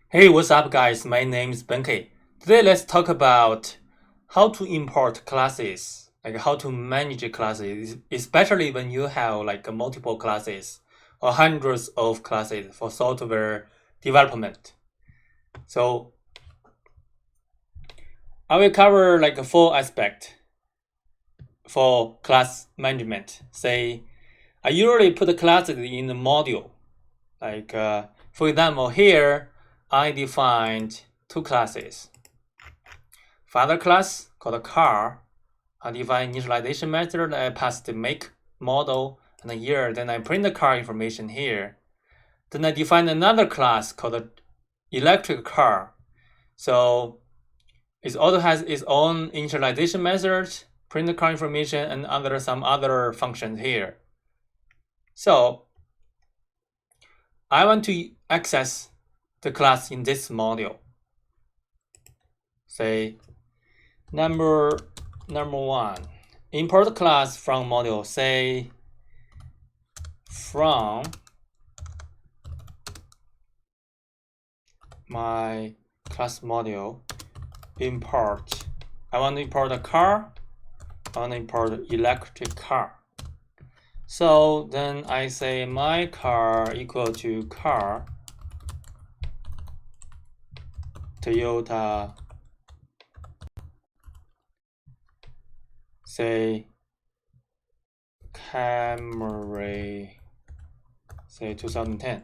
Hey, what's up guys? My name is Benkei. Today let's talk about how to import classes, like how to manage classes, especially when you have like multiple classes or hundreds of classes for software development. So I will cover like 4 aspects for class management. Say, I usually put classes in the module. Like for example, here I defined 2 classes. Father class called car. I define initialization method. I pass the make, model, and the year. Then I print the car information here. Then I define another class called electric car. So it also has its own initialization method, print the car information, and some other functions here. So I want to access the class in this module. Say number 1, import class from module. Say from my class module import. I want to import a car. I want to import electric car. So then I say my car equal to car Toyota, say Camry, say 2010.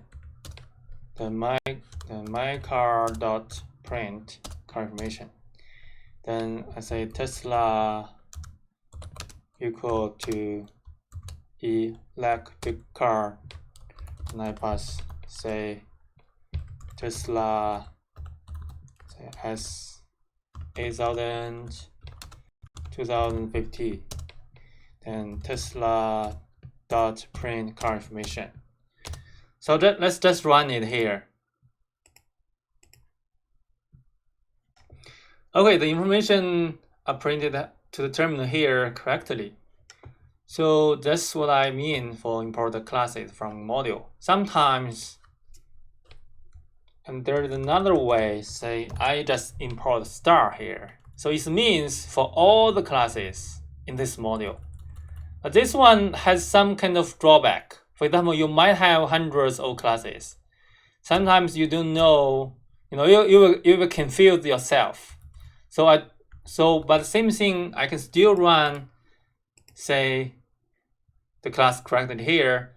Then my car dot print car information. Then I say Tesla equal to electric car, and I pass say Tesla say S8000 2050. Then Tesla dot print car information. So let's just run it here. Okay, the information are printed to the terminal here correctly. So that's what I mean for import the classes from module. Sometimes, and there is another way, say I just import star here. So it means for all the classes in this module. But this one has some kind of drawback. For example, you might have hundreds of classes. Sometimes you don't know, you will confuse yourself. But the same thing, I can still run, say, the class correctly here,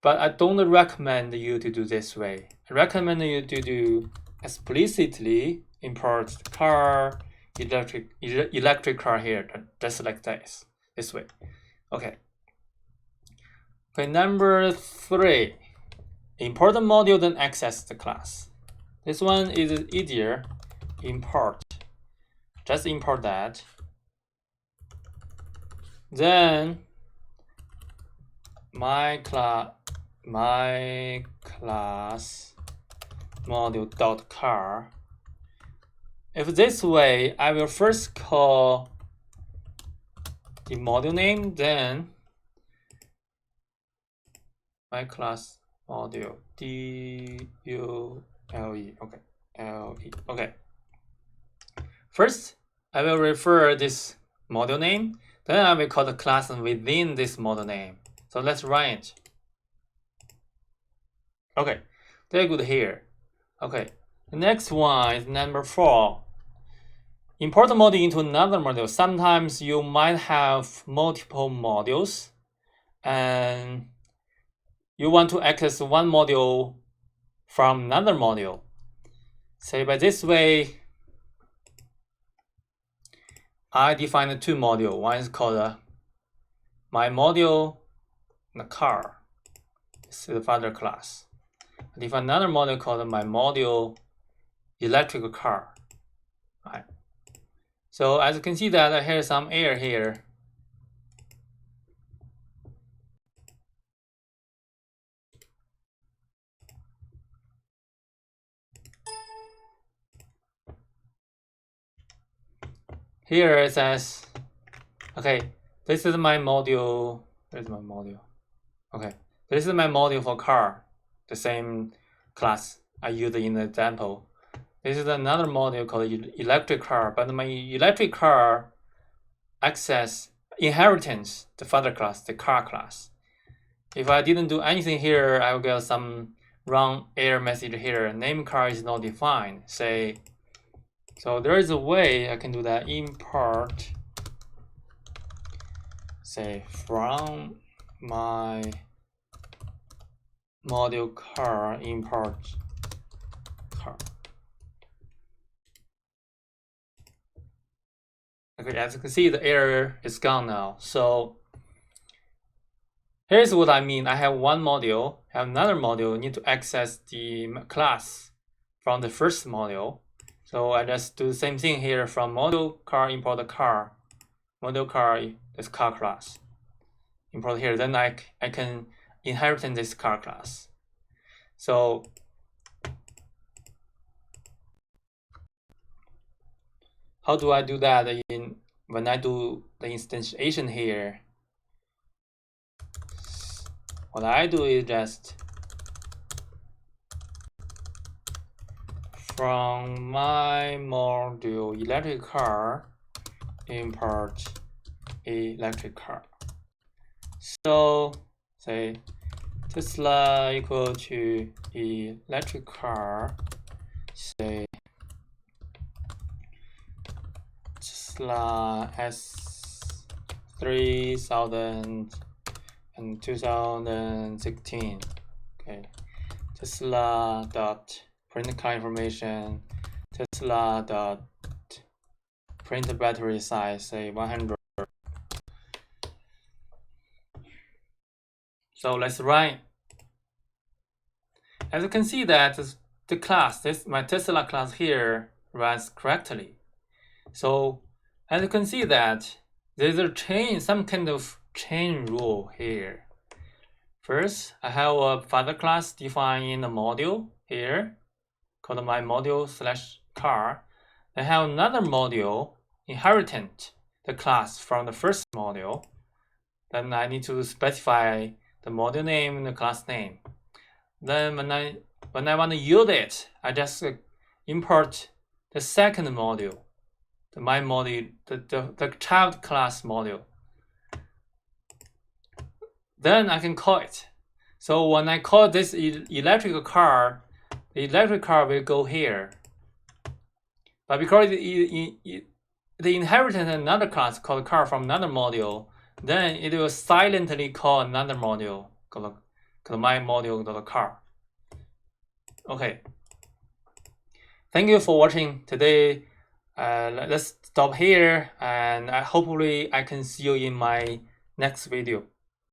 but I don't recommend you to do this way. I recommend you to do explicitly import car, electric car here, just like this way. Okay, number 3, import the module, then access the class. This one is easier. Import, just import that. Then my class module dot car. If this way, I will first call the module name, then my class module DULE. Okay, LE. Okay. First, I will refer this module name. Then I will call the class within this module name. So let's run it. Okay, very good here. Okay, the next one is number 4. Import the module into another module. Sometimes you might have multiple modules and you want to access one module from another module. Say by this way, I define 2 modules. One is called my module and the car. This is the father class. I define another module called my module electric car. Right. So as you can see that I have some error here. Here it says, okay, this is my module. Where's my module? Okay, this is my module for car, the same class I used in the example. This is another module called electric car, but my electric car access inheritance the father class, the car class. If I didn't do anything here, I will get some wrong error message here. Name car is not defined. Say, so there is a way I can do that. Import, say from my module car, import car. Okay, as you can see, the error is gone now. So here's what I mean. I have one module, have another module, need to access the class from the first module. So I just do the same thing here from module car, import the car, module car, this car class. Import here, then I can inherit this car class. So how do I do that when I do the instantiation here? What I do is just from my module electric car, import electric car. So say Tesla equal to electric car, say Tesla S3000 and 2016. Okay, Tesla dot print car information, Tesla dot print battery size, say 100. So let's run. As you can see that the class, my Tesla class here runs correctly. So as you can see that there's a chain, some kind of chain rule here. First, I have a father class defined in the module here, called my module slash car. I have another module inheritant, the class from the first module. Then I need to specify the module name and the class name. Then when I want to use it, I just import the second module, my module, the child class module. Then I can call it. So when I call this electric car, the electric car will go here. But because the inheritance another class called car from another module, then it will silently call another module called my module called car. Okay. Thank you for watching today. Let's stop here, and hopefully I can see you in my next video.